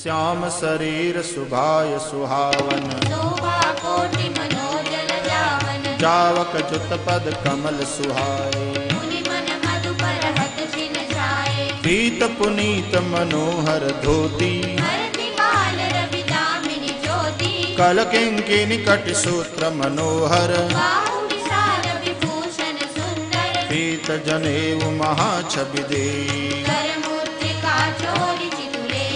श्याम शरीर सुभाय सुहावन, शोभा कोटि मनोजल जावन, जावक जुत पद कमल सुहाए, मुनि मन मधुकर हत छिन छाए, पीत पुनीत मनोहर धोती, हरति बाल रवि दामिनी ज्योति, कल किंकिनी कटि सूत्र मनोहर, बाहु विशाल विभूषण सुंदर, पीत जनेऊ महाछवि देई, कर मुद्रिका चोरी चितुरे,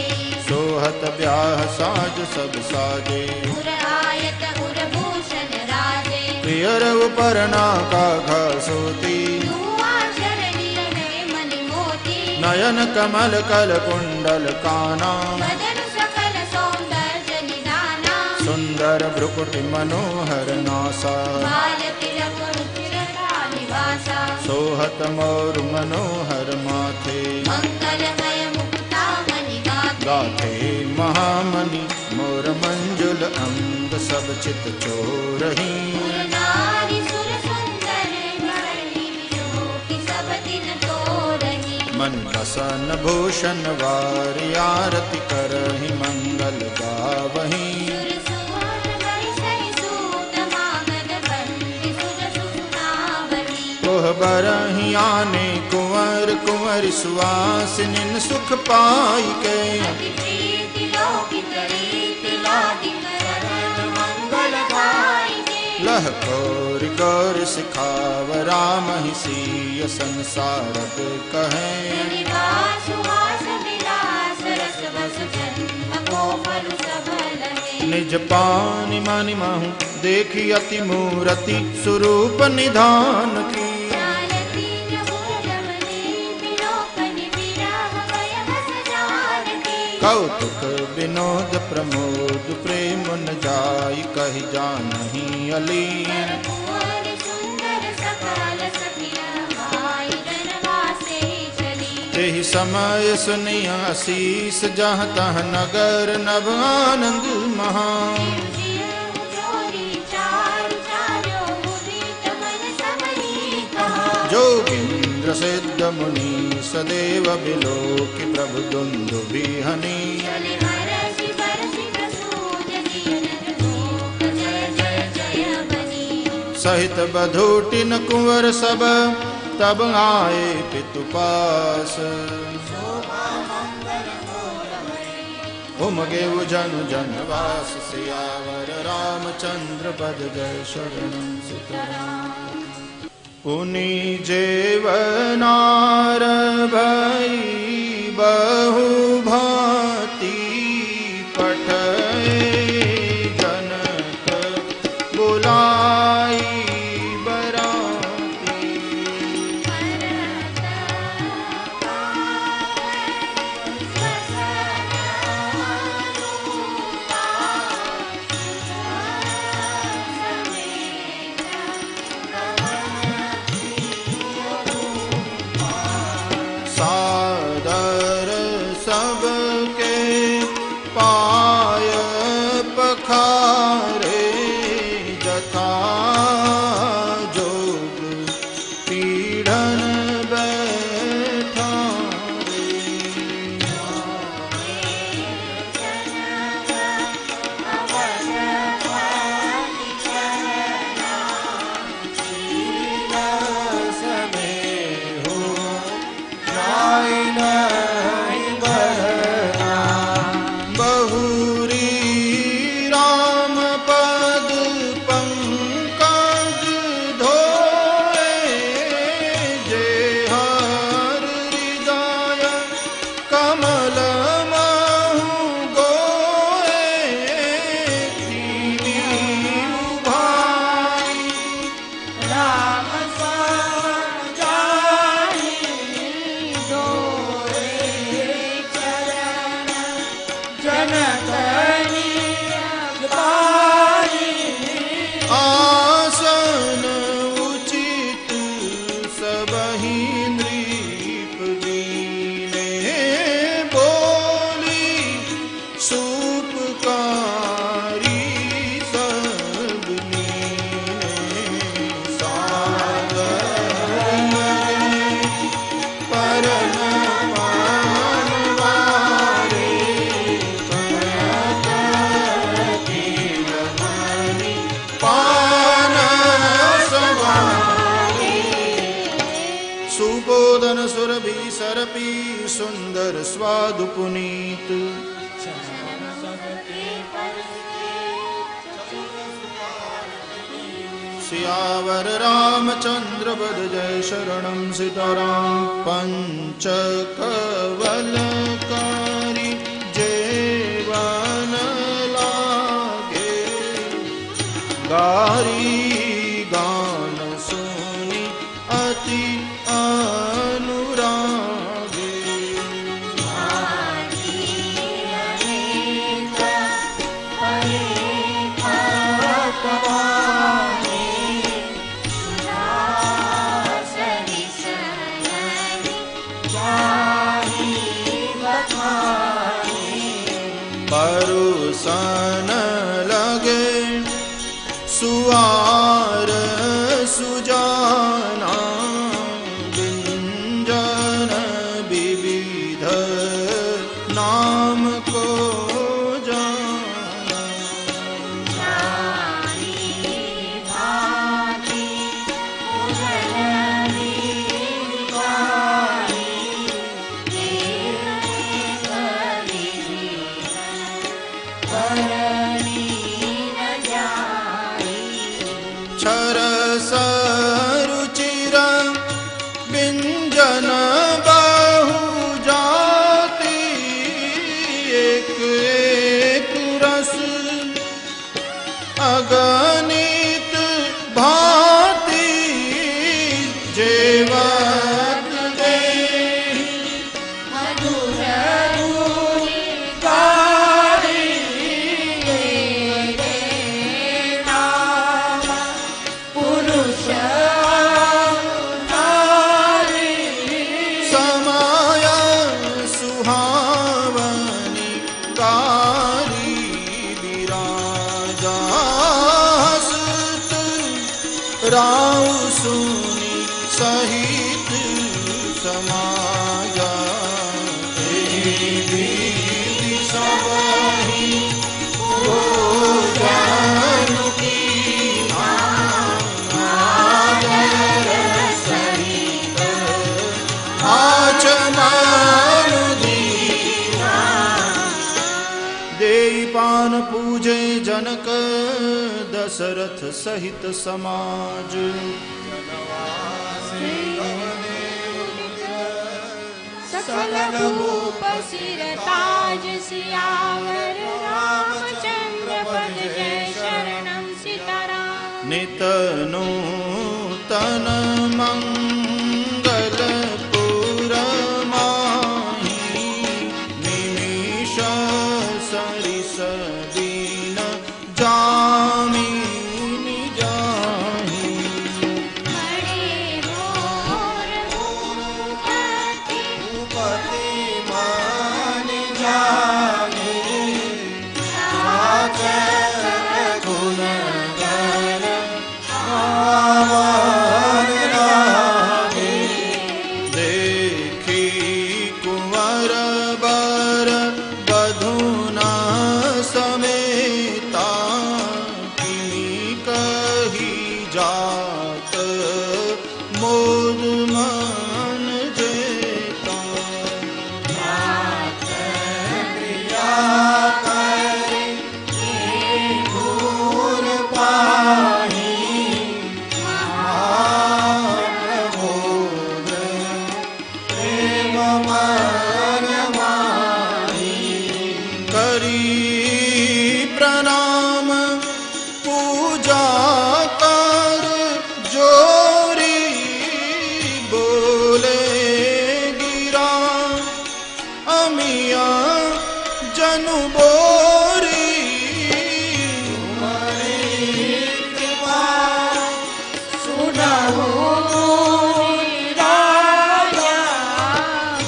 सोहत ब्याह साज सब साजे, उर आयत उर भूषण राजे, पियर उपरना का घासोती, दुआ शरणिय है मणि मोती, नयन कमल कल कुंडल काना, बदन सकल सौंदर्य निदाना, सुंदर भ्रुकुटि मनोहर नासा, बाल तिलक रुचिरता निवासा, सोहत मोर मनोहर माथे, मंगलमय मुक्ता मणि गाथे, गाथे महामणि मोर मंजुल अंग सब चित चोरही, सुर नारी सुर सुंदर भरणी विलोकी सब दिन तोरही, मन प्रसन्न भूषण वारी आरती करहि मंगल गावही, सुर सुवन बरसहि सूत मागध बंदी सुर सुनावही, तोह बरहि आने कुंवर कुंवर सुवासिनिन सुख पाई के, अति प्रीति लौकिक रीति लादिक रतन मंगल गायिके, लह कौरि गौर सिखाव राम ही सिय संसारक कहे, निवास सुहास विलास रस बस जन्म को फल सब लहे, निज पानि मानि माहु देखी अति मूरति स्वरूप निधान की, जानती न गुण रमणी विलोकन विरह भय हस जानकी, कौतुक विनोद प्रमोद प्रेम न जाय कहि जानहि अलीन, कुंवर सुंदर सकल सखिया भाई जनवासे चली, तेहि समय सुनिया आशीष जहाँ तहाँ नगर नभ आनंद महान, जोरी चारु चार्यो मुदित मन सब ही कहा, जोगिंद्र सिद्ध मुनि सदेव बिलोकि प्रभु दुंदुभि हनि, चले हरषि बरषि प्रसूत जियन लोक जय जय जय बनी, सहित बधूटिन कुंवर सब तब आए पितु पास, उमगे जनु जनवास सियावर रामचंद्र पद जय शरण सीताराम, पुनि जेवनार भई बहु भांति पठए, जनक बुलाई बराती, सादर सबके पाय पखारे, जथा जोग पीढ़न बैठारे, बहुरी राम पद पंकज धोए, जे हर हृदय कमल महु गोए, दीनी भाई राम जाई दोरे चरण जनकनी आसन उचित सबहि नृप दीने, बोली सुपकारी सब लीने, सागर परन पान वारे सुंदर स्वादु पुनीत। सियावर रामचंद्र बद जय शरणम सीताराम। पंच कवलकारी जेवन लागे, गारी गान सुनी अति अनुरागे। परुसन लगे सुआर सुजाना, व्यंजन विविध नाम को जाना। क्षरस रुचिर व्यंजन बहु जाति, एक एक रस अगणित भांति। जेवत देहि मधुर धुनि गारी, समय सुहावनी कारी विराजा। हसत राउ सुनी सहित समाजा। देवी सबहि भोजन कीना, आदर सहित आचमन दीना। देई पान पूजे जनक दशरथ सहित समाज। सकल भूप सिर ताज, सियावर रामचंद्र पद जय शरणम सीताराम। नित नूतन मंगल पुरमाही, निमिष सरिस दीन जामिनी जाहि। बड़े मोर भूपति मान जाने, साचर गुण गर आवन लागे। देखी कुंवर बर बधुना समेता, किनी कही जात मोद मन जेता। क्रिया करे गुर पाही, महाप्रबोध प्रेम मन माही। करी प्रणाम पूजा कर जोरी, बोले गिरा अमिया जनु बोरी। तुम्हारी कृपा सुनहु राजा,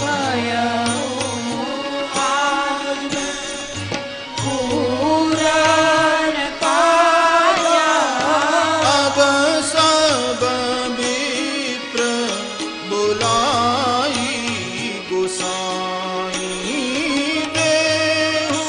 भयहु आज पूरन काया। अब सब विप्र बुलाई, गोसाई देहु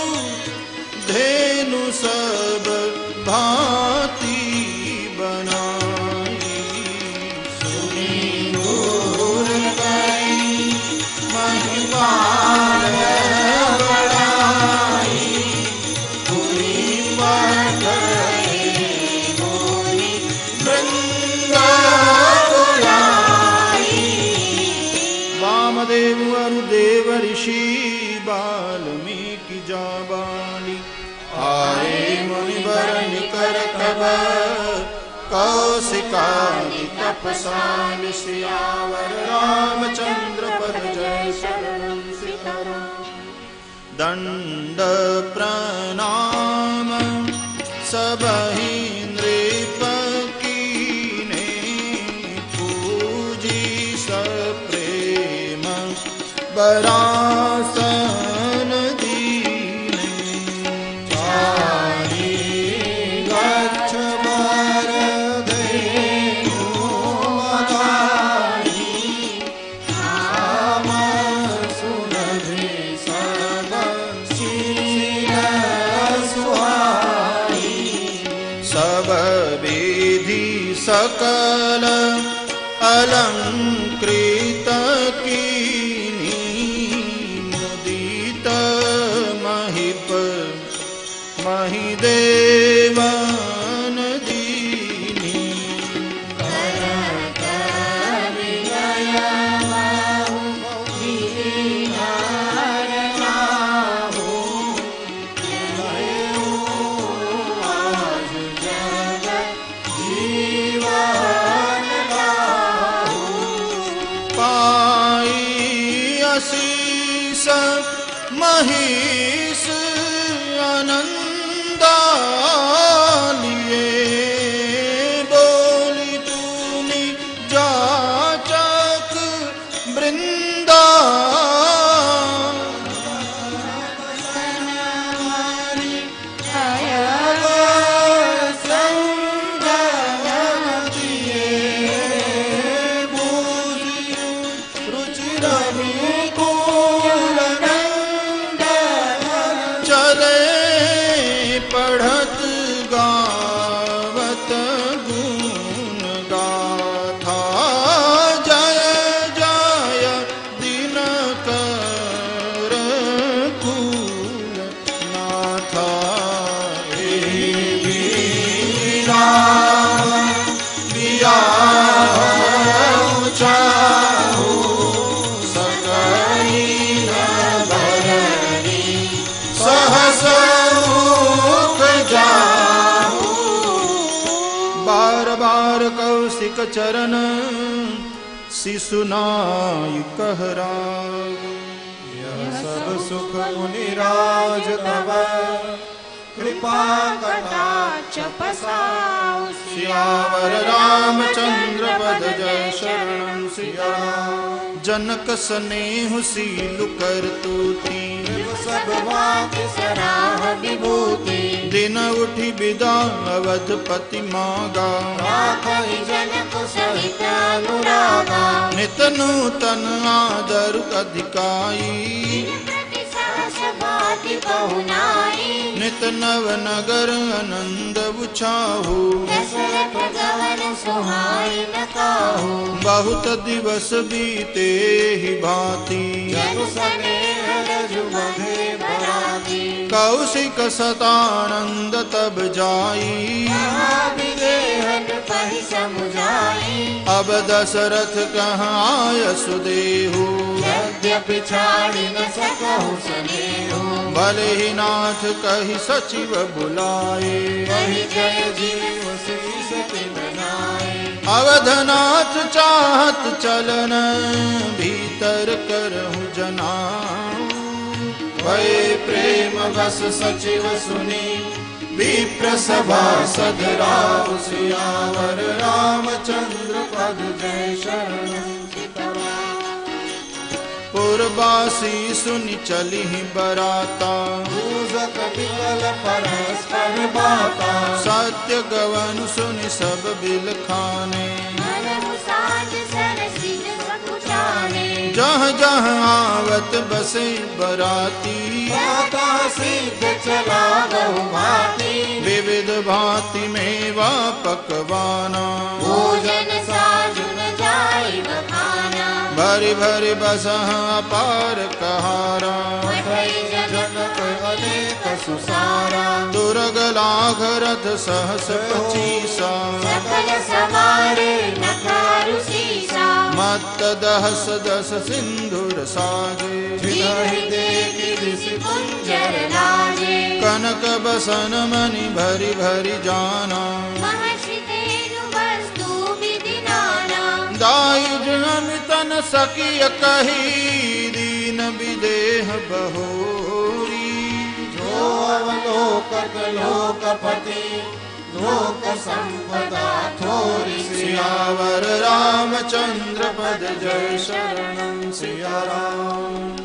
बाली आए मुनिवर निकर कब कौशिकादि तपसाल सियावर रामचंद्र पद जय शरण सीताराम। दंड प्रणाम सबहि नृप कीने पूजी सप्रेम बरासन दीने चारि गच्छ सकल अलंकृत कीनी मुदित महिप महिदेवन दीनी करत विनय बाहु गिरिधर बाहु लयो आज जगत आशीष महिष आनंदा लिए बोली तूनी जाचक वृंदा कौशिक चरण शिशुनाय कहराग यह सब सुख मुनिराज तब कृपा कटाक्ष पसाऊ सियावर रामचंद्र पद जय शरण सिया जनक स्नेह सीलु कर तूती सब बात सराह विभूति दिन उठी विदा अवधपति मागा राखहि जनक सहित अनुरागा नित नूतन आदर अधिकाई प्रति सहस बाति कहु नाई नित नव नगर आनंद उछाहु दशरथ गहन सुहाई न काहू बहुत दिवस बीते ही भांति जनु स्नेह रजु मधे बराती कौशिक सतानंद तब जाई महाविदेहन कहि समुझाई अब दशरथ कहाँ आय सुदेहु यद्यपि छाड़ि न सकहु स्नेहु भले ही नाथ कहि सचिव बुलाए कहि जय जीव शीस तिन नाई अवधनाथ चाहत चलन भीतर करहु जना भय प्रेम बस सचिव सुनी विप्र सभा सदराव सियावर रामचंद्र पद जय शरण पुरबासी सुनि चली बराता पूजक विकल परस्पर बाता सत्य गवन सुनि सब बिल खाने मनमु साज सरसिज सकुचाने जह जह आवत बसे बराती माता सिद्ध चला बहु भांति विविध भांति मेवा पकवाना भोजन साजु न जाय बखाना भरी भरी बसह अपार कहारा मठई जनक अनेक सुसारा दुर्ग लाघ रथ सहस पचीसा सकल समारे नखारु सीसा मत्त दहस दस सिंधुर साजे हृदय गिरिसि कुंजर लाजे कनक बसन मणि भरी भरी जाना महर्षि तेनु वस्तु विधि नाना दायुज अमितन सकिय कही दीन विदेह बहोरी जो अवलोकत लोकपति लोक संपदा थोरी सियावर रामचंद्र पद जय शरणम सिया राम।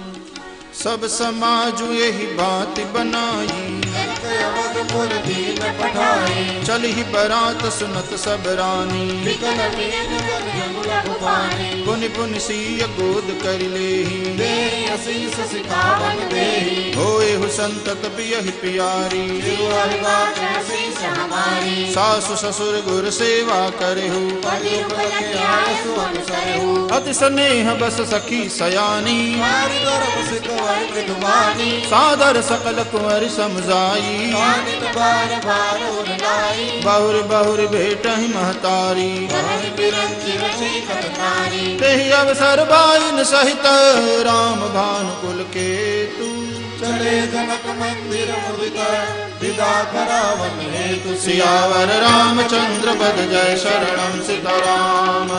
सब समाजु यही बात बनाई अवधपुर दीन पठाई चल ही बरात सुनत सब रानी विकल विकल यमुना पानी पुनि पुनि सीय गोद कर लेही देहि असीस सिखावन देहि होए हु संतत पियहि प्यारी तिरुहरि बात असीस हमारी सासु ससुर गुर सेवा करहु पति उपलक आय सुवन सरहु अति स्नेह बस सखी सयानी मारी गर्भ सिकवर विद्वानी सादर सकल कुंवर समझाई पानित बार बार उड़ाई बहुर बहुर भेटहि महतारी कहहि बिरंची रची कतनारी तेहि अवसर बाइन सहित राम भानुकुल के तू चले जनक मंदिर मुदित विदा करावन हेतु सियावर रामचंद्र पद जय शरणम सीताराम।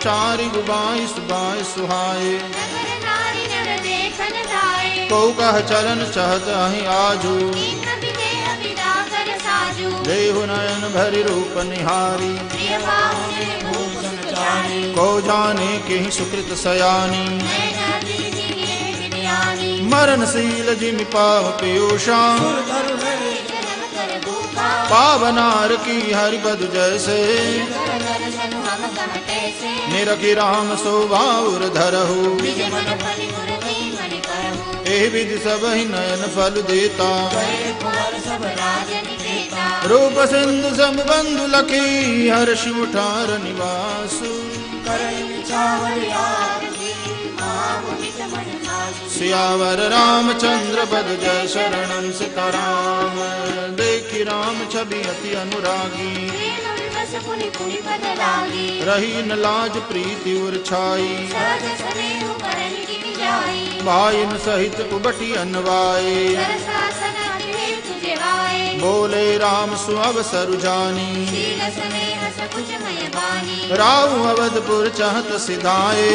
चारि बाईस बाईस सुहाए नगर नारी नर देखन जाए को कह चरण चहत अहि आजू दीन विदेह विदा कर साजू देहु नयन भरि रूप निहारी प्रिय बाहुन भूषण चारी को जाने के सुकृत सयानी नैना दीदी गिरे विज्ञानी मरणशील जिमि पाव पीयूषा धरु है जन्म कर भूखा पावनार की हरिपद जैसे कर दर्शन हम कहते से निरखि राम शोभाउर धरहु निज मन फलि मुरली मणि करहु एहि विधि सब ही नयन फल देता कुंवर सब राजन देता रूप सिंधु सम बंधु लखी हर्ष उठार निवासु करई निछावर यार मामुनित मन भासु सियावर रामचंद्र पद जय शरणम सीताराम। देखी राम छवि अति अनुरागी प्रेम विवश पुनि पुनि पद लागी रही न लाज प्रीति उर छाई सहज स्नेह करहि टिक जाई भाइन सहित कुबटी अनवाए कर शासन अभिषेक तुझे वाए बोले राम सुअवसर जानी शील स्नेह सकुच मय बानी राव अवधपुर चहत सिधाए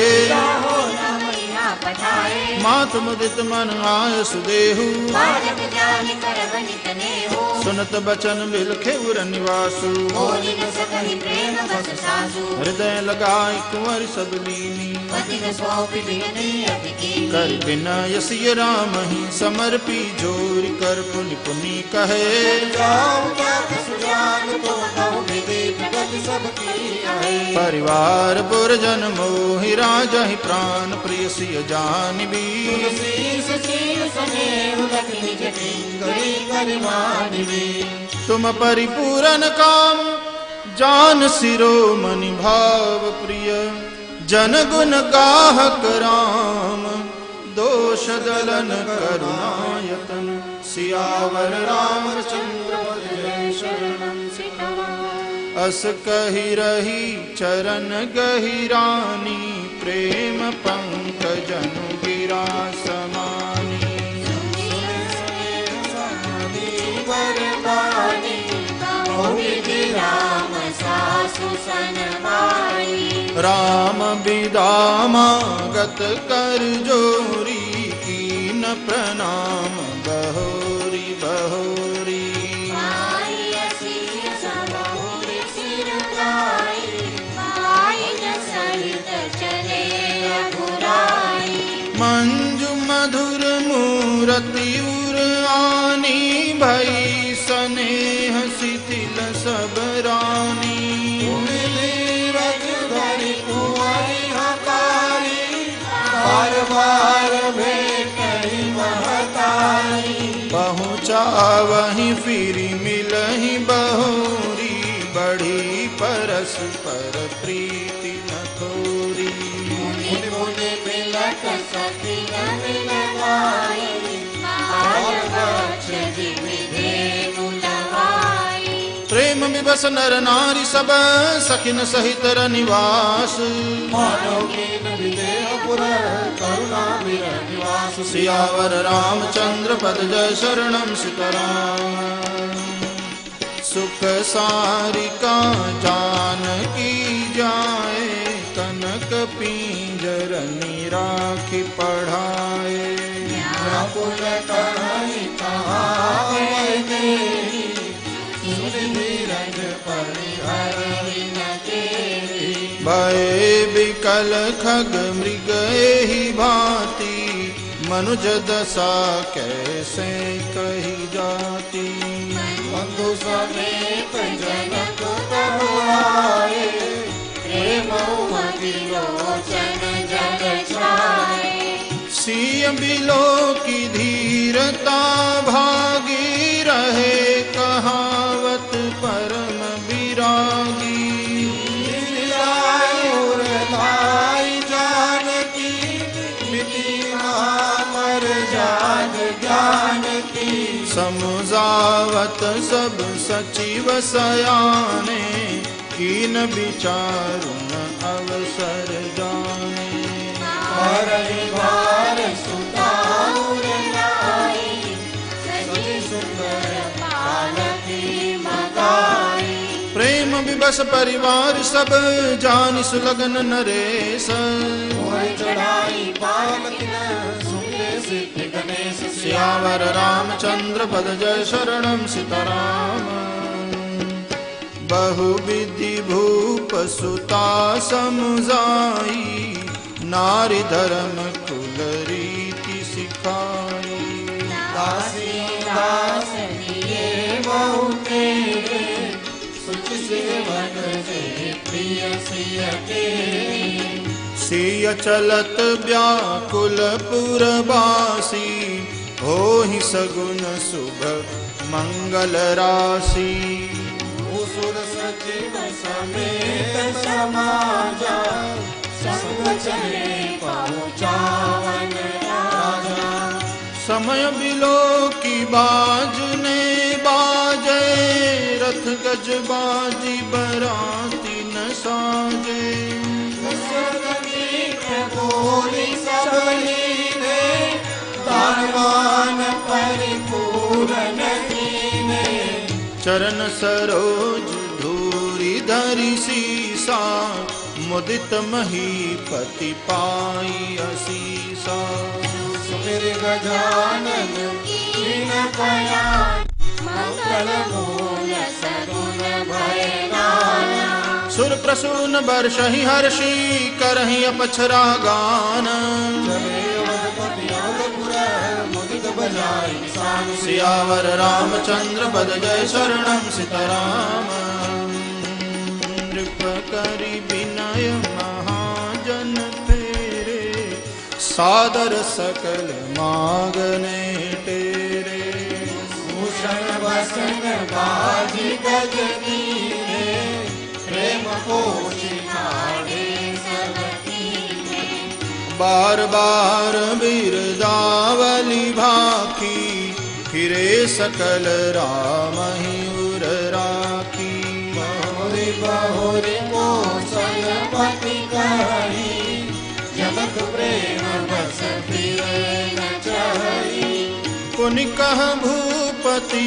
हो राम यहाँ पठाए मात मुदित मन आय सुदेहु बालक जान कर बनित नेहो सुनत बचन बिलखे उर निवासु बोली न सकहि प्रेम बस सासु हृदय लगाई कुंवर सब लीनी पति न सौंपि बिनती अति कीनी कर विनय सिय राम ही समर्पी जोरि कर पुनि पुनि कहे जाऊ क्या सुजान तो कहु विधि प्रगति सबकी आहे परिवार पुरजन मोहि राजहि प्राण प्रिय सिय जानबी तुलसी सुशील स्नेह लखि निज गरी करिमानिवी तुम परिपूरन काम जान शिरोमणि भाव प्रिय जन गुण गाहक राम दोष दलन करुणायतन सियावर रामचंद्र पद जय शरणम सीताराम। अस कहि रही चरण गहिरानी प्रेम पंकजनु गिरा समानी बरबानी बहु विधि राम सासु सनवाई राम विदामागत कर जोरी कीन प्रणाम बहोरी बहोरी आई असीस सबहुरि सिर गाई पाई न सहित चले रघुराई मंजु मधुर मूरति उर आनी भई स्नेह शिथिल सब रानी नीरज धरि कुंवरी हकारी बार बार भेटहि महतारी पहुँचा वहीं फिरी मिलहि बहोरी बढ़ी परस्पर प्रीति न थोरी मुनि मुनि मिलत सखी लगाई बाल बक्ष दिव्य धेनु लगाई प्रेम विवश नर नारी सब सखिन सहित निवास। मानव कीन विदेह पुर करुणा विरह निवास। सियावर रामचंद्र पद जय शरणम सीताराम। सुख सारिका जानकी जाए कनक पींजरनी राखी पढ़ाए। व्याकुल कहानी कहावै तेरी सुन धीरज परिहरि न तेरी। भय विकल खग मृग एहि भांति मनुज दशा कैसे कही जाती। बंधु समेत जनक तब आए प्रेम लोचन जग छाए। सिय बिलो की धीरता भागी रहे कहावत परम विरागी। जानकी मिटी मर जान ज्ञान की। समुझावत सब सचिव सयाने कीन विचारु न अवसर जाने। परिवार सुतार लाई सजी सुंदर पालकी मगाई। प्रेम विवश परिवार सब जानि सुलगन नरेश। मोहि चढ़ाई पालकी न सुनले सिद्ध गणेश। सियावर रामचंद्र पद जय शरणम सीताराम। बहुविधि भूप सुता समुझाई नारी धर्म कुल रीति सिखाई। दासी दास दिए बहु तेरे सुच सेवन से प्रिय सिय तेरे। सिय चलत व्याकुल पुरवासी होहि सगुन शुभ मंगल राशि। असुर सचिव समेत समाजा संग चले पहुँचावन राजा। समय बिलो की बाजने बाजे रथ गज बाजी बराती न साजे। बोली सबली ने दानवान परिपूर्ण कीने। चरण सरोज धूरी धरि सीसा मुदित महीपति पाई असीसा। सुमिर गजानन कीन कया मंगल मूल सगुन भयदाना। सुर प्रसून बरसहि हर्षि करहि अपछरा गान। मुदित बजाई सान। सियावर रामचंद्र पद जय शरणम सीताराम। नृप करि विनय महाजन फेरे सादर सकल मांगने तेरे। भूषण वसन बाजी गजनीरे प्रेम पोषि ठाड़े सब कीने। बार बार बिरदावली भाखी फिरे सकल राम ही उर राखी। बहुरी बहुरी कौशलपति कही जगत प्रेम बस फिर न चही। पुनि कह भूपति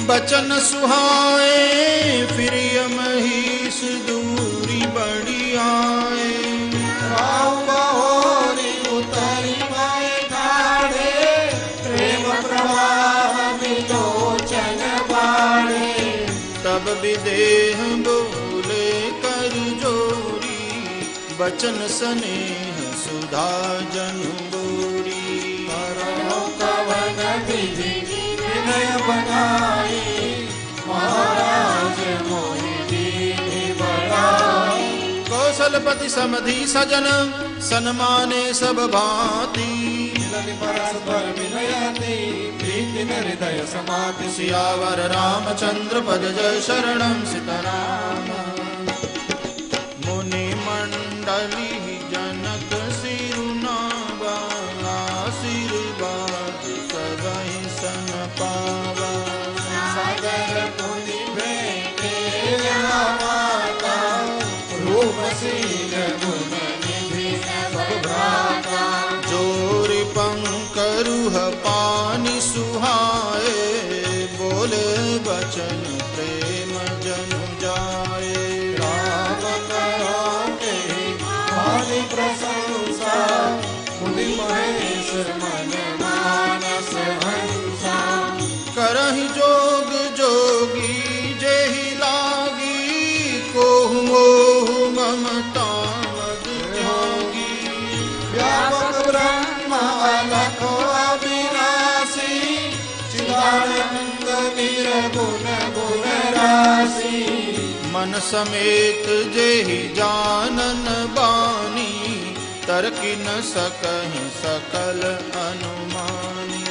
बचन सुहाए फिर महिष दूरी बड़ी आए। राव बहोरी उतरी मैं ठाड़े प्रेम प्रवाह विलोचन बाड़े। तब विदेह बोले कर जोरी बचन स्नेह सुधा जन बोरी। कवन विधि विनय बनाई महाराज मोहि दीनि बढ़ाई। कौशलपति समधि सजन सन्माने सब भांति। मिलन परस्पर विनयति प्रीति न हृदय समाधि। सियावर रामचंद्र पद जय शरणम सीताराम। मुनि मंडली जनक सिरुनावा आशीर्वाद सबहि सन पावा। सादर पुनि भेटे बोले बचन प्रेम जनु जाए। राम करो के भारी प्रशंसा, मुनि महेश मन मानस हंसा। करहि जोग जोगी जेहि लागी, कोहु मोहु ममता मद त्यागी। व्यापक ब्रह्म अलख अविनाशी, चिदानंद निर्गुण गुण राशि। मन समेत जेहि जानन बानी, तरकि न सकहि सकल अनुमानी।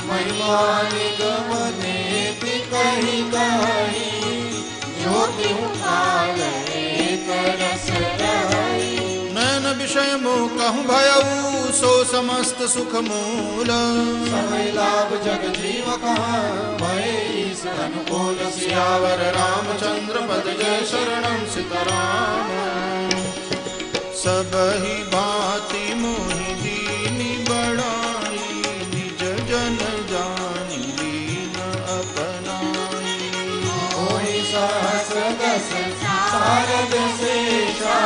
महिमा निगम नेति कही कही, जो तिहु पाले एक रस रही। नैन विषय मोह कहूँ भयऊ, सो समस्त सुख मूल। समय लाभ जग जीव कहाँ, भयस अनुकूल। सियावर रामचंद्र पद जय शरणम सीताराम। सबहि भांति मोहि दीनि बड़ाई, निज जन जानि लीन अपनाई। कोई सहस दस सारद शेषा,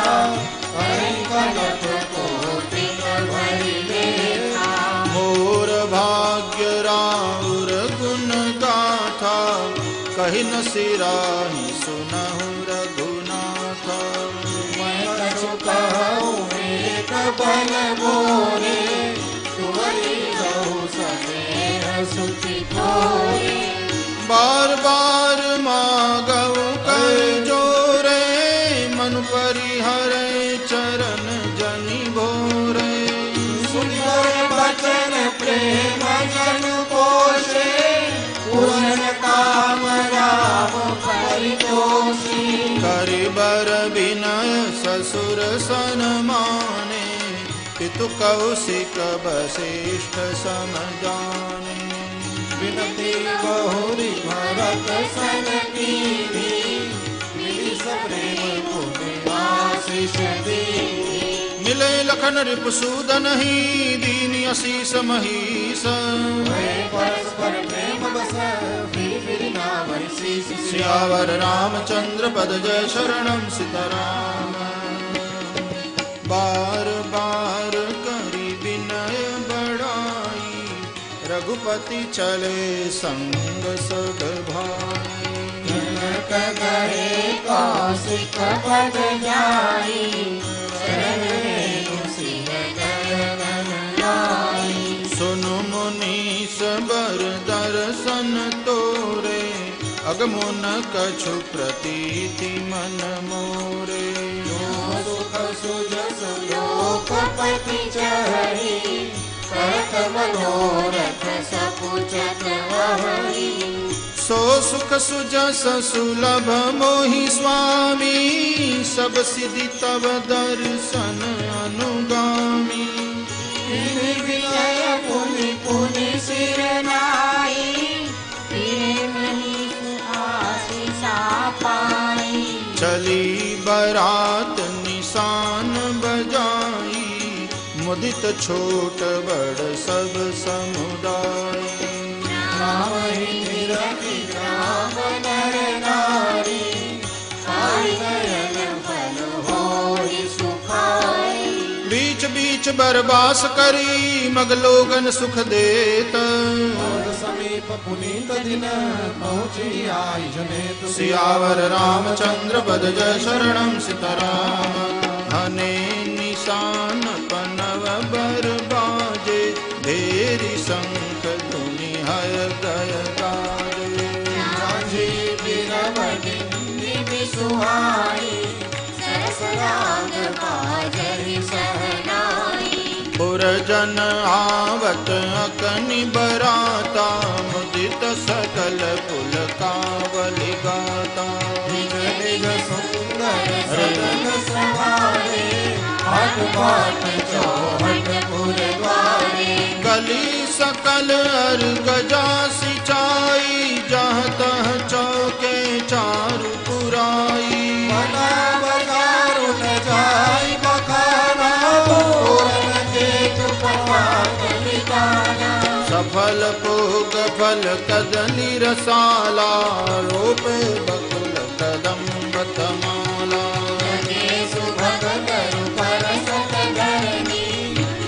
हरि कनक कोटि भरि लेखा। मोर भाग्य राउर गुण गाथा, कहि न सिराहि सुनहु रघुनाथा। मैं कछु कहूँ एक बल बोले, तुमरी रहु सनेह सुचि थोरे। बार बार मागऊ कर जोरे, मन परिहरे चरण जनि भोरे। सुंदर बचन प्रेम जन पोषे, पूर्ण काम राम परितोषी। करिबर विनय ससुर सन्माने, पितु कौशिक वसिष्ठ सम जाने। विनती बहुरी भरत सन कीनी, मिलिस प्रेम पुण्य आशीष दीनी। मिले लखन रिपुसूदन ही, दीन असीस महीस। भय परस्पर प्रेम बस, फिर नावै शीस। सियावर रामचंद्र पद जय शरणम सीताराम। बार बार करी विनय बड़ाई, रघुपति चले संग सब भाई। जनक गए कौशिक पद जाई, शरण रेणु सिंह गगन लाई। सुनु मुनीस बर दर्शन तोरे, अगमुन कछु प्रतीति मन मोरे। जो सुख सुजस लोकपति चढ़ी, करत मनोरथ सपुचत वही। सो सुख सुजस सुलभ मोहि स्वामी, सब सिद्धि तब दर्शन अनुगामी। विनय पुनि पुनि सिर नाई, प्रेम आशीषा पाई। चली बरात निशान बजाई, मुदित छोट बड़ सब समुदाय। राम ही निरखी ग्राम नर नारी, आई नयन फल होई सुखाई। बीच बीच बरबास करी, मगलोगन सुख देत। और समीप पुनीत दिन, पहुँची आई जनेत। सियावर रामचंद्र पद जय शरणम सीताराम। हने निशान पनव बर बाजे, भेरी शंख धुनि हय गय गाजे। रांझी बीरबनी निवि सुहाई, सरस राग बाजहि सहनाई। पुरजन आवत अकनि बराता, मुदित सकल पुलकावलि गाता। निज निज सुंदर सदन सवारे, हाट बाट चौहट पुर द्वारे। गली सकल अर गजा सिंचाई, जहाँ तह चौके चारु पुराई। बना बजारु न जाई बखाना, पूरन जेठ पवात निदाना। सब फल पोग फल कदली रसाला रोपे बकुल कदम्ब तमाला लगे सुभग तरु परसत धरणी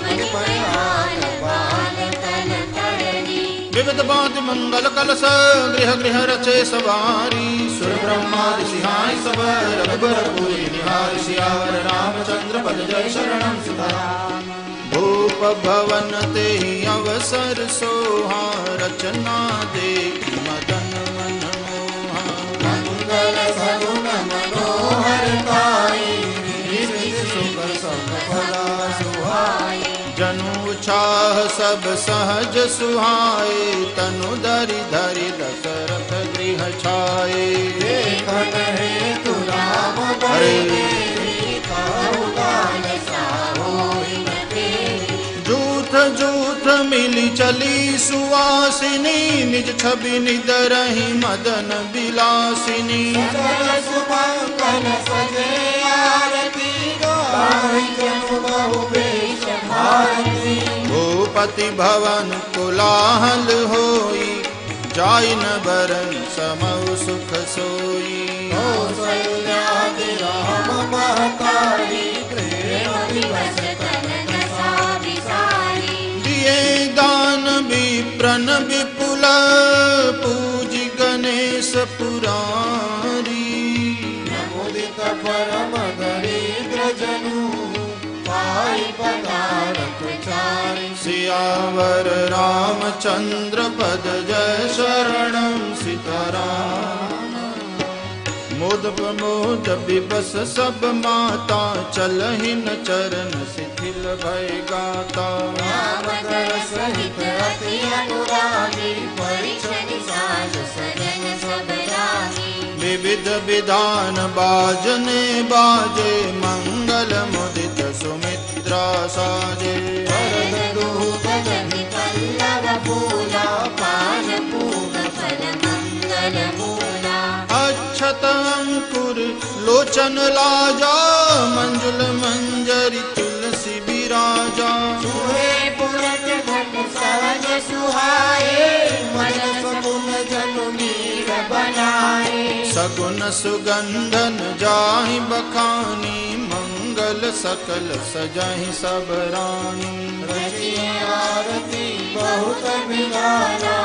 मन परिहार बाल तल तरणी विविध भांति मंगल कलश गृह गृह रचे सवारी सुर ब्रह्मादि सिहाय सब रघुबर पूरी निहार सियावर रामचंद्र पद जय शरणं सीताराम भूप भवन ते अवसर सोहा रचना देखि मदन मन मोहा मंगल सगुन मनोहर ताई निज सुख सब फला सुहाई जनु चाह सब सहज सुहाए तनु धरि धरि दशरथ गृह छाए देखत हेतु राम हरे काल साहोई न तेरी जूथ जूथ मिली चली सुवासिनी निज छवि निदरहि मदन बिलासिनी सकल सुमंगल सजे आरती गाई जनु बहु वेश भारती भूपति भवन कोलाहल होई जाय न बरन समौ सुख सोई कौसल्यादि राम महतारी प्रेम दिवस कनक साविसारी दिए दान विप्रन विपुल पूजि गणेश पुरारी मुदित परम दरिद्र जनु पाई पदारथ चारि सियावर रामचंद्र पद जय शरणं सीताराम मोद प्रमोद विबस सब माता चलहि न चरण शिथिल भय गाता राम कर सहित अति अनुरागी परिछन साज सजन सब रागी विविध विधान बाजने बाजे मंगल मुदित सुमित्रा साजे वरद दूत जनि पल्लव फूला पान पूग फल मंगल मूला अक्षत अंकुर लोचन लाजा मंजुल मंजरी तुलसी विराजा सुहे पुरत घट सहज सुहाए मन सगुन जनु नीर बनाए सगुन सुगंधन जाहि बखानी मंगल सकल सजाहि सब रानी रचिए आरती बहुत विधाना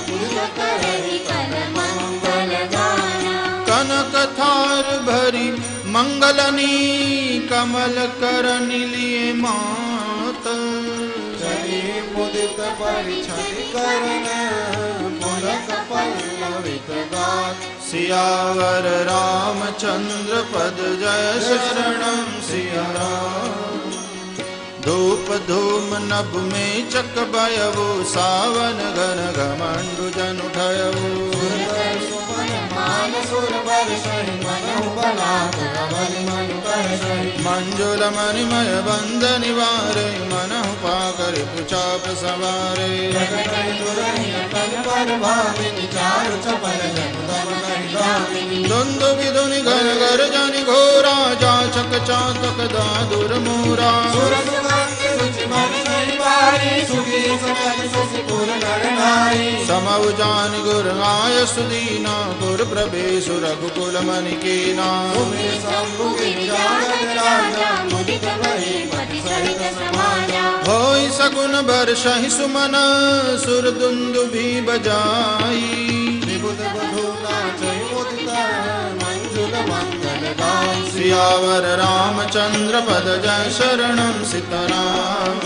पूज करहि कर मंगल गाना कनक थार भरी मंगलनी कमल करन लिए मात चली मुदित परिछन करन पुलक पल्लवित गात सियावर रामचंद्र पद जय शरणं सिया राम धूप धूम नभ में चक बयवो सावन घन घमंडु जन उठयवो सुमन मान सुर बरसहि मनहु बलात् अमर मन करसहि मंजुल मणिमय बंद निवारे मनहु पाकर पुचाप सवारे जगत दुरहि तन पर भामिनी चारु चपल जनु दम कहि गामिनी द्वंद्व विधुनि घन घर जनि घोरा जाचक चातक दादुर मोरा सुर सुगंध रुचि मन सहि वारी सुखी सकल ससि पुर नर नारी समउ जान गुर आय सुदीना गुर प्रभेशु रघुकुल मनि कीना सुमिर शंभु गिरिजानन राजा मुदित भई पति सहित समाजा होई सगुन बरसहि सुमन सुर दुंदुभि बजाई विबुध बधू नाचै मुदित मंजुल मंगल गाई सियावर रामचंद्र पद जय शरणं सीताराम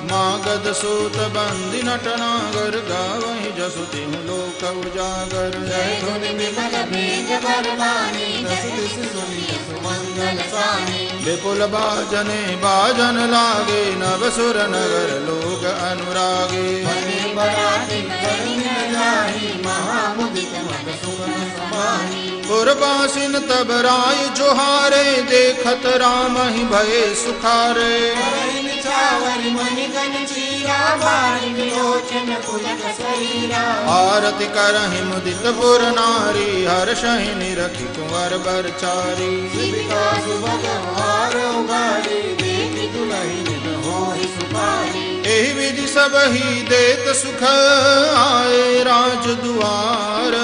मागध सूत बंदी नटनागर गावहि जसुति लोक उजागर जय धुनि विमल बीज बरमानी दस दिश सुनिय सुमंगल सानी विपुल बाजने बाजन लागे नव सुर नगर लोग अनुरागे बने बराती करनी न जाही महामुदित मद सुगम समाही पुरवासिन तब राय जोहारे देखत राम ही भये सुखारे करहि निछावरि मणिगण चीरा बारि विलोचन पुलक शरीरा आरति करहि मुदित पुर नारी हर्षहि निरखि कुंवर बरचारी शिविका सुभग हार उगारी देखि दुलहि निज होहि सुखारी एहि विधि सब ही देत सुख आए राज दुआर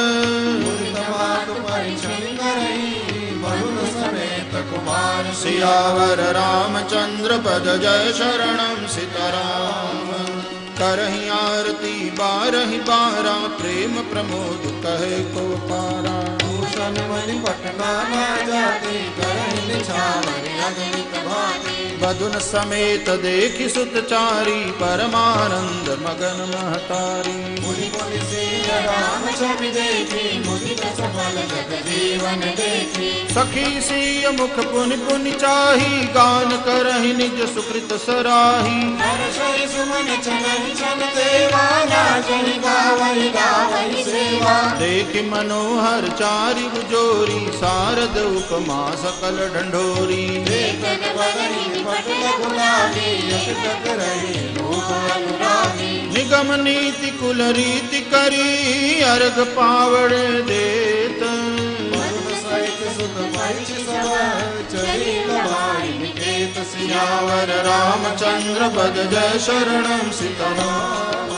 तमाक परिछन करई वरुण समेत कुमार सियावर रामचंद्र पद जय शरणम सीताराम करहि आरती बारहि बारा प्रेम प्रमोद कहे को पारा भूषण मणि पटना ना जाते करहि निछावर अगणित भांति बदुन समेत देखि सुत चारी परमानंद मगन महतारी मुनि मुनि सिय राम छवि देखी मुदित सफल जग जीवन देखी सखी सिय मुख पुनि पुनि चाही गान करहि निज सुकृत सराही हर्षहि सुमन चलन चन देवा नाचहि गावहि गावहि सेवा देखि मनोहर चारि बुजोरी शारद उपमा सकल ढंढोरी देखन बदनि पटल गुलाबी यश तक रही रूप अनुरागी निगम नीति कुल रीति करी अर्घ पावड़ देत वरुण सहित सुत परिच सब चली गवाई निकेत सियावर रामचंद्र पद जय शरणम सीताराम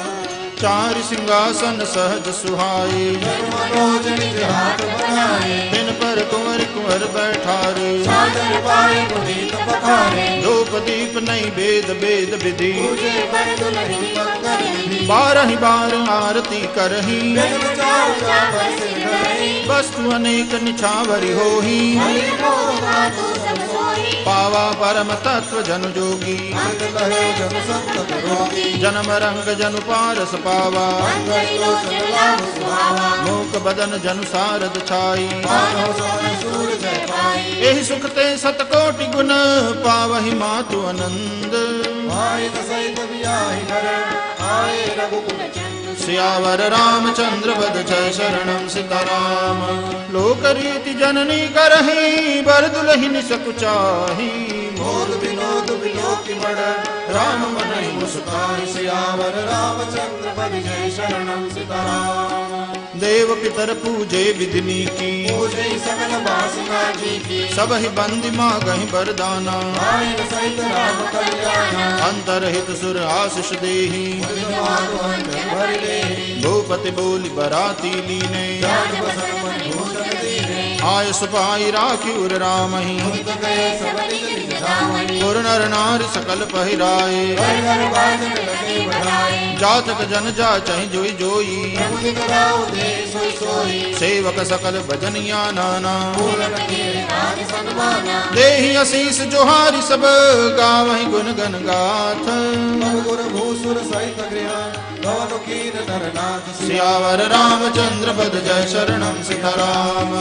चारि सिंहासन सहज सुहाए मनोज निज हाथ बनाए दिन पर कुंवर कुंवर बैठारे सादर पाए पुनीत पखारे धूप दीप नहीं भेद भेद विधि पूजे पर दुलहि मंगल निधि बारहि बार आरती करही जग चार चापर सिर धरई वस्तु अनेक निछावरी होही हरि मोह मातु सब सोई पावा परम तत्व जन जोगी अंत कहे जन संत रोगी जन्म रंग जनु पारस पावा अंतरि लोचन लाभ सुहावा मूक बदन जनु सारद छाई मानव सोन सूर जय पाई एहि सुख ते सतकोटि गुण पावहि मातु आनंद आए सहित बियाहि घर आए रघुकुल चंद सियावर रामचंद्र पद जय शरणम सीताराम लोक रीति जननी करही बर दुलहिन सकुचाही मोद विनोद विलोकी मण राम मनहि मुस्कान सियावर रामचंद्र पद जय शरणम सीताराम देव पितर पूजे विधिनी की पूजे सकल वासना जी की सब ही बंदी मागहि बरदाना आयन सहित राम कल्याण अंतरहित सुर आशीष देहि माधु अंजन भर ले भूपति बोली बराती लीने जान बसन मन भूषण दीने आय सुपाई राखी उर रामहि मुक्त गए सब निज निज धामनि पुर नर नारी सकल पहिराए घर घर बाजन लगे बढ़ाए जातक जन जाचहि जोई जोई प्रभु नित राउ दे सोई सोई सेवक सकल भजनिया नाना पूरन के राज सन्माना देहि असीस जोहारि सब गावहि गुण गन गाथ तब गुर भूसुर सहित गृह भवन कीन नरनाथ सियावर रामचंद्र पद जय शरणम सीताराम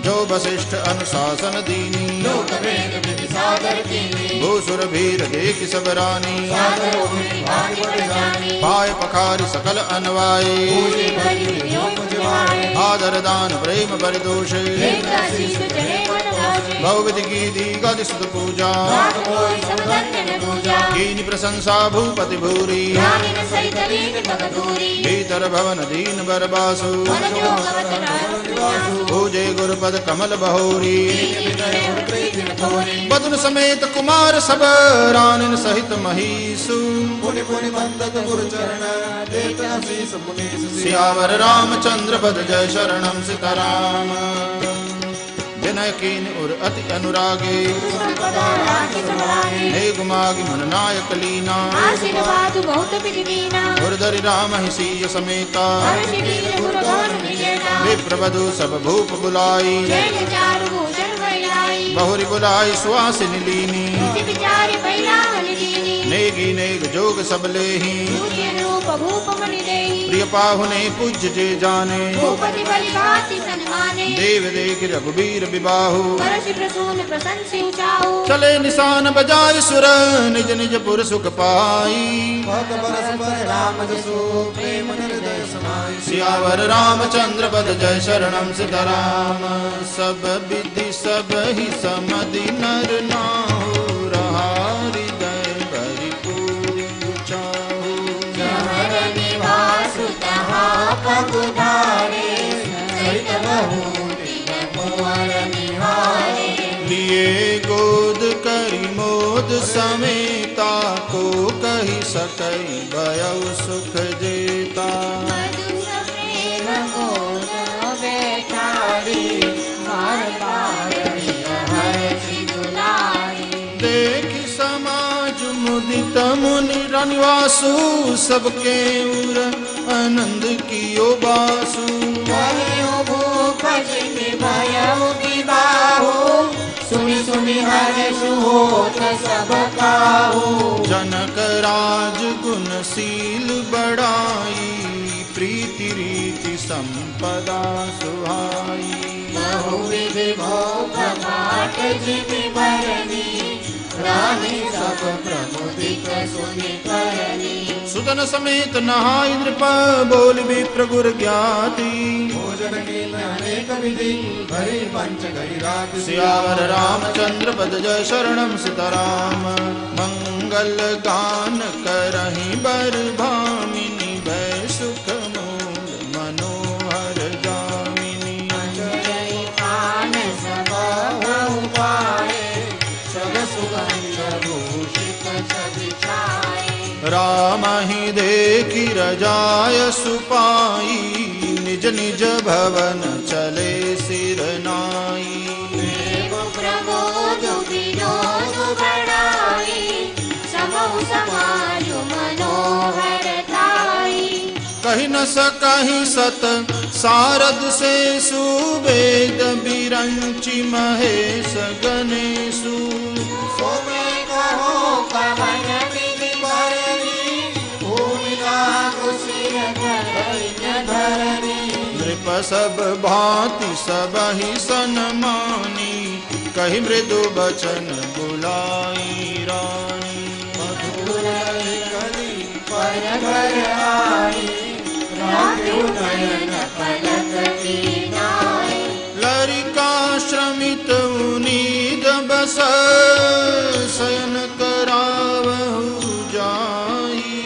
जो वशिष्ठ अनुशासन दीनी लोक वेद विधि सागर कीनी भूसुर भीर देख सब रानी सागर उठे भाग बढ़ जानी पाय पखारि सकल अनवाए पूजे भरि योग जवाए आदर दान प्रेम परिदोष एक आशीष चढ़े मन लाजे भवविधि गीति गति सुत पूजा भाग कोई सब धन्य न दूजा कीनि प्रशंसा भूपति भूरी ज्ञानी न सहित रीत भगदूरी भीतर भवन दीन बरबासु मन जो कवच राम सुवासु पूजे गुरुपद कमल बहोरी विनय और प्रीति न थोरी बदन समेत कुमार सब रानिन सहित महीसु पुनि पुनि बंदत गुरु चरण देत आशीष मुनीस सियावर रामचंद्र पद जय शरणम सीताराम विनय कीन उर अति अनुरागे हे गुमागी मन नायक लीना आशीर्वाद बहुत विधिना गुरुधरि राम ही सीय समेता हर्ष वीर गुरु गौर विजेता विप्रवधु सब भूप बुलाई जय चारु भूषण वैलाई बहुरी बुलाई सुहासिनी लीनी इति विचारि बैरावल दीनी नेगी नेग जोग सब लेही सूर्य रूप भूप मणि देहि प्रिय पाहुने पूज्य जे जाने भूपति बलि भाति सन्माने देव देख रघुबीर विबाहु परसि प्रसून प्रशंसि उचाहु चले निशान बजाय सुर निज निज पुर सुख पाई भक्त बरस पर राम जसु प्रेम हृदय समाई सियावर रामचंद्र पद जय शरणम सीताराम सब विधि सब ही समधि नर नाहु रहा हृदय भरिपूर चाहु जहर निवासु तहा पगुधारे सहित बहुति कुंवर निहारे लिए गोद करी मोद समेता को कर सकई भयउ सुख जेता। मधुर प्रेम गोद बैठारी, मार पारणी हरषि दुलारी। देखि समाज मुदित मुनि रनिवासु, सबके उर आनंद कियो बासु। भयो भूप जिमि भयउ विबाहु, सुनि सुनि हर्ष होत सब काहू। जनक राज गुणशील बड़ाई, प्रीति रीति संपदा सुहाई। बहुविधि भोग बाट जिमि भरनी, रानी सब प्रमुदित सुनि करनी। सुतन समेत नहाय नृप, बोल विप्र गुर ज्ञाति। भोजन की अनेक विधि, भरी पंच गई रात। सियावर रामचंद्र पद जय शरणम सीताराम। मंगल गान करहि बर भामिनी, भय सुख मूल मनोहर जामिनी। जय पान सब बहु पाए, सब सुगंध भूषित छवि छाए। राम ही देखि रजाय सुपाई, निज निज भवन चले सिर नाई। देव प्रमोद विनोद बढ़ाई, समहु समाज मनोहर ताई। कहि न सकहि सत सारद से, सुवेद बिरंचि महेश गणेशु। सो मैं कहो कवन विधि भरनी, भूमि लागु सिर धरई न धरनी। नृप सब भांति सबहि सन्मानी, कहि मृदु बचन बुलाई रानी। मधुर कली पर घर आई, राखियो नयन पलक कीनाई। लरिका श्रमित उनीद बस, शयन करावहु जाई।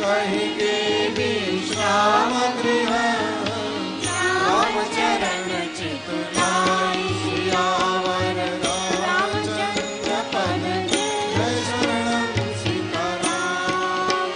कहि के विश्राम गृह, राम चरण चित लाई। सियावर रामचंद्र पद जय शरणम सीताराम।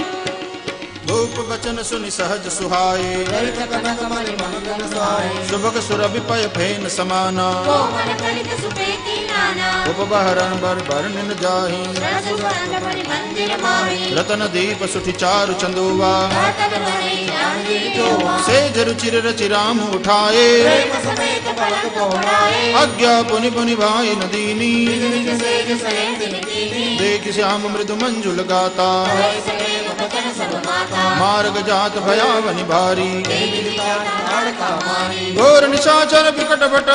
भूप बचन सुनि सहज सुहाए, ललित कनक मणि मंगल साय। सुभग सुरभिपय फेन समाना। कोमल कलित सुपेति नाना, उपबहरण बर बरनिन जाहि। रस सुगंध भरि मंदिर माही। रतन दीप सुठि चारु चंदोवा, रातन बरई रांझी जोवा। सेज रुचिर रचि राम उठाए, प्रेम समेत पलक पौड़ाए। आज्ञा पुनि पुनि भाई न दीनी। निज सेज सलें दिन कीनी, देख श्याम मृदु मंजुल गाता। भय सप्रेम बचन सब माता। मार्ग जात भयावनि भारी, देवी दिखाता लाड़का मारी। घोर निशाचर विकट भट,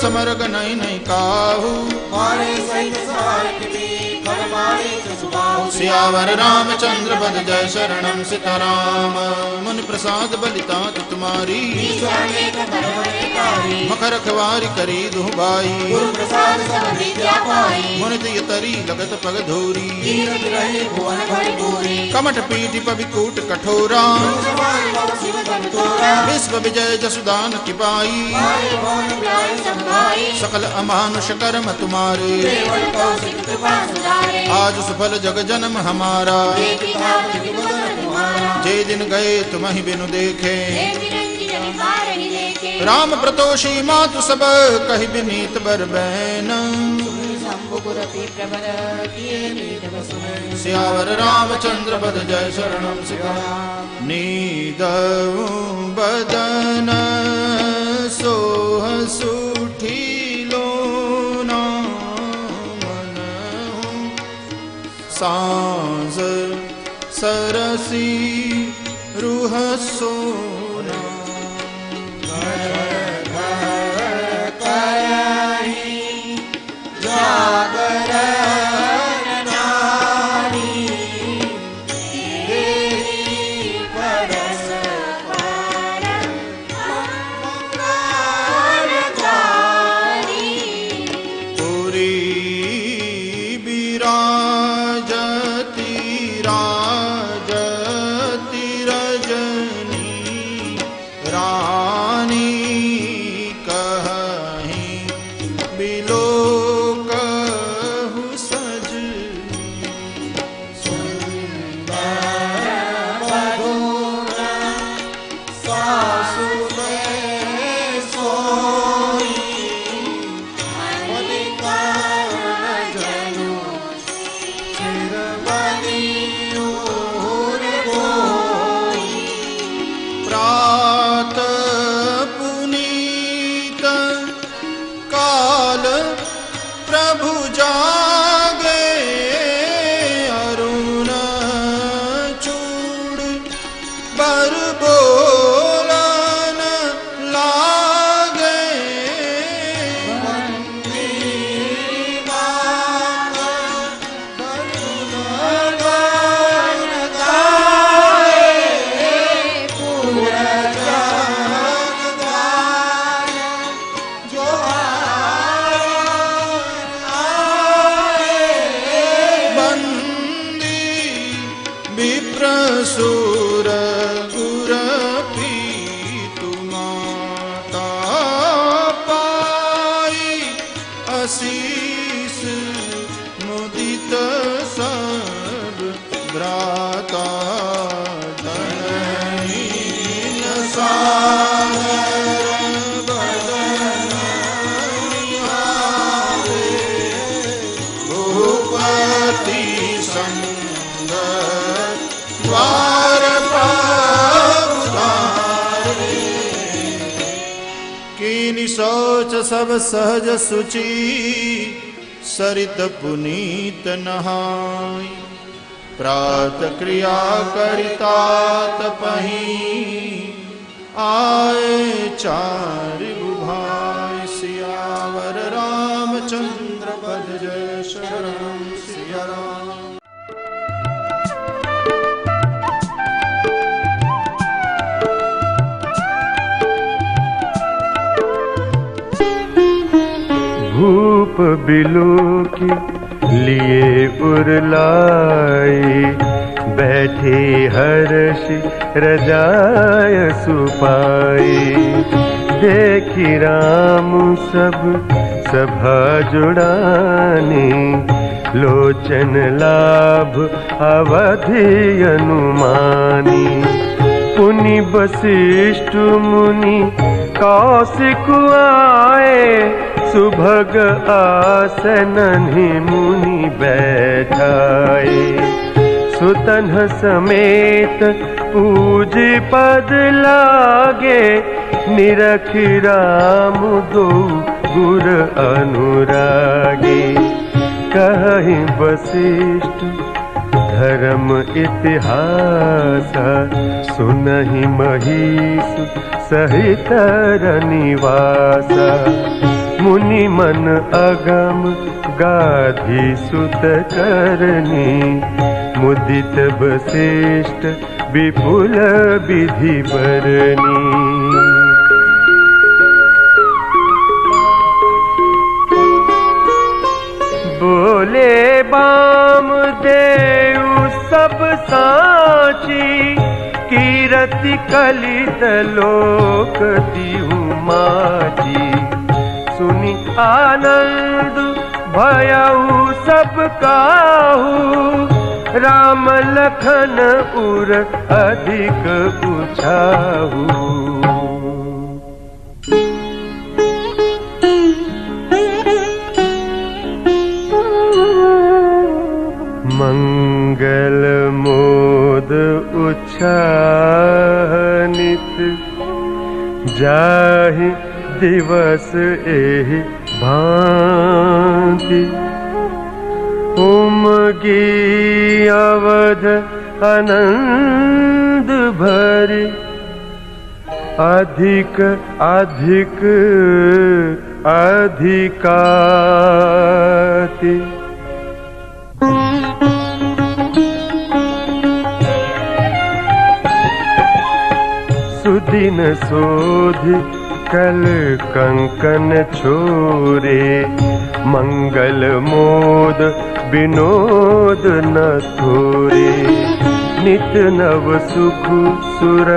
समर गनई नहीं काहू। मारे सहित सहाय किनी, कर मारे सुबाहु। सियावर रामचंद्र पद जय शरणम सीताराम। मुनि प्रसाद बलितात तुम्हारी, अनेक बरबरे कारी। मकर खवारी करी दुहबाई। गुरु प्रसाद सब विद्या पाई। मुनि दिय तरी लगत पग धूरी, तीरथ रहे भुवन भरि पूरी। कमठ पीठ पविकूट कठोरा, सवार बहु शिव तन तोरा। विश्व विजय जसुदान की पाई। मारे भवन प्यारे सब भाई। सकल अमानुष कर्म तुम्हारे, केवल कौशिक कृपा सुधारे। आज सुफल जग जन्म हमारा। देखी ठाकुर की मुद्र तुम्हारा। जे दिन गए तुम्हि बिनु देखे, देवी रंजन कारणी देखे। राम प्रतोषी मातु सब, कहि बिनीत बर बैन। शंभुपुरति प्रबल किए नीत बसुने। सियावर रामचंद्र पद जय शरणम सीताराम। नीदउ बदन सोह सुठी लोना, मनहु सांझ सरसी रूह सोना। राजती रजनी कीनि शौच सब सहज सुचि सरित पुनीत नहाय प्रात क्रिया करिता तपहि आए चारि भाई सियावर रामचंद्र पद जय शरण सिया राम। भूप बिलोकी लिए उरलाई बैठे हर्ष रजाय सुपाई देखी राम सब सभा जुड़ानी लोचन लाभ अवधि अनुमानी पुनि वशिष्ठ मुनि कौशिक आए सुभग आसनहि मुनि बैठाए सुतन समेत पूज पद लागे निरख राम दो गुर अनुरागे कहि वशिष्ठ धर्म इतिहास सुनहि महिष सहित रनिवास मुनि मन अगम गाधी सुत करनी मुदित वशिष्ठ विपुल विधि बरनी बोले बाम देव सब साची कीरति कलित लोक दिहु माची सुनि आनंद भयउ सब काहू राम लखन उर अधिक उछाहू मंगल मोद उच्छानित जाहि दिवस एहि भांति उमगी अवध आनंद भरि अधिक अधिक अधिकाति सुदिन सोधि कल कंकन छोरे मंगल मोद विनोद न थोरे नित नव सुख सुर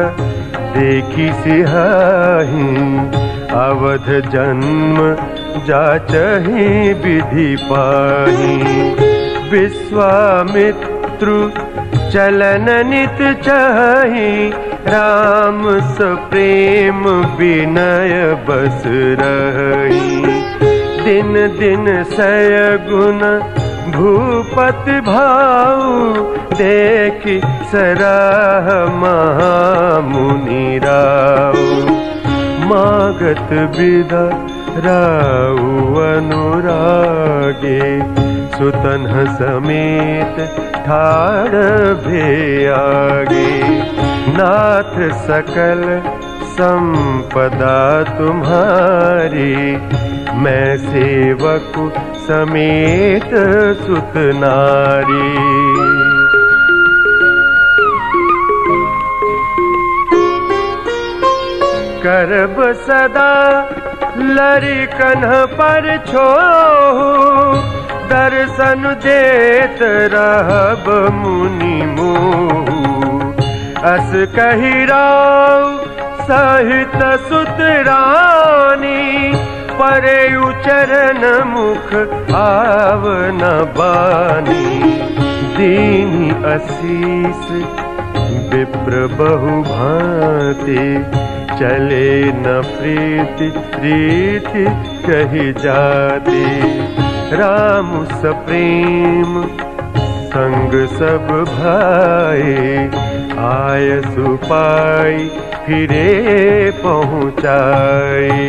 देखी सिहाही अवध जन्म जाचहि विधि पाही विश्वामित्रु चलन नित चाही राम सप्रेम विनय बस रही दिन दिन सय गुण भूपति भाऊ देखि सराह महामुनि राऊ मागत विदा राऊ अनुरागे सुतन समेत ठाड़ भे आगे नाथ सकल संपदा तुम्हारी मैं सेवक समेत सुत नारी करब सदा लरिकन पर छोहु दर्शन देत रहब मुनि मोहु अस कहि राव सहित सुत रानी परे चरण मुख आवन बानी दीनी आशीष विप्र बहु भांति चले न प्रीति रीति कही जाती राम सप्रेम संग सब भाई आय सुपाई फिरे पहुँचाए।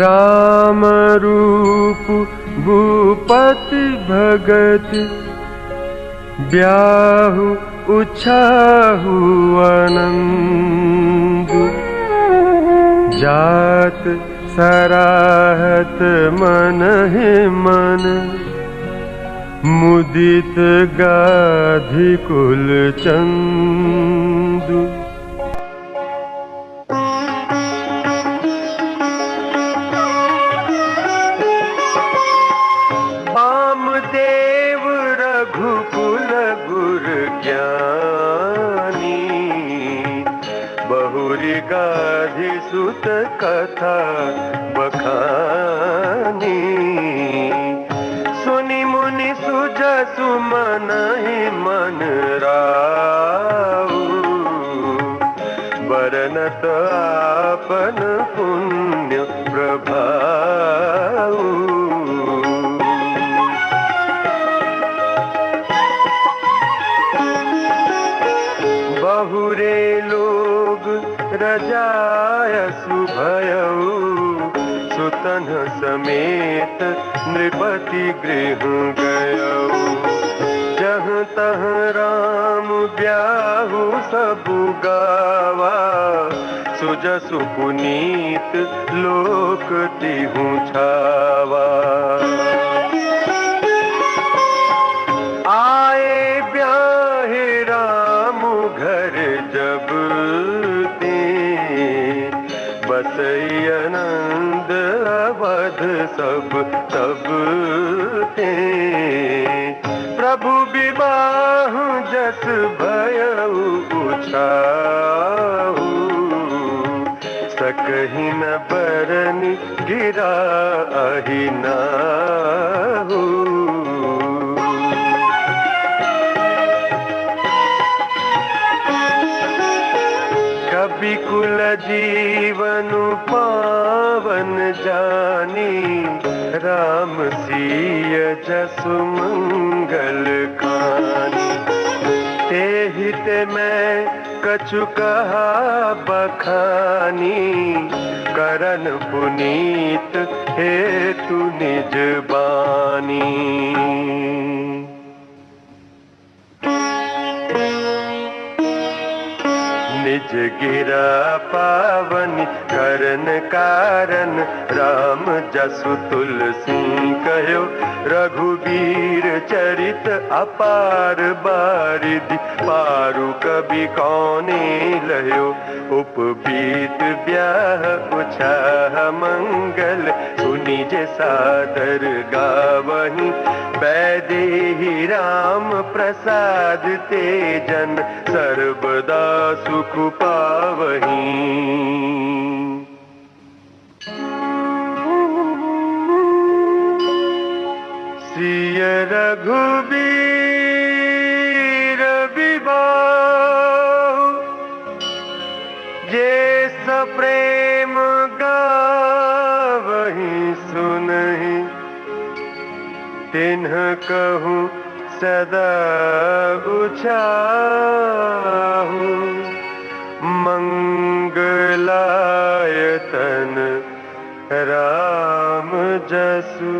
राम रूप भूपति भगत ब्याहु उछाहु आनंद। जात सराहत मन है मन मुदित गाधि कुल चंदु। वामदेव रघुकुल गुर ज्ञानी बहुरी गाधि सुत कथा बखानी। सुनि मुनि सुजसु मन ही मन राउ बरनत आपन पुण्य प्रभाउ। बहुरे लोग रजायसु भयउ सुतन समेत नृपति गृह गयउ। जहाँ तहाँ राम ब्याहु सबु गावा सुजसु पुनीत लोक तिहु छावा। आए ब्याहे राम घर जब ते बसई आनंद अवध सब तब ते। प्रभु विवाह जस भयउ उछाहु सकहि न बरनि गिरा अहि नाहु। विकुल जीवनु पावन जानी राम सिय जसु मंगल खानी। तेहित मैं कछु कहा बखानी करन पुनीत हेतु निज बानी। निज गिरा पावन करन कारण राम जसु तुलसी कहो। रघुबीर चरित अपार बारिधि पारु कवि कौने लयो। उपबीत ब्याह उछाह मंगल सुनि जे सादर गावहीं। वैदेही राम प्रसाद तेजन सर्वदा सुख पावहीं। सिय रघुबीर विवाह जे सप्रेम गावहीं सुनहि। तिन्ह कहूँ सदा उछाहु मंगलायतन राम जसु।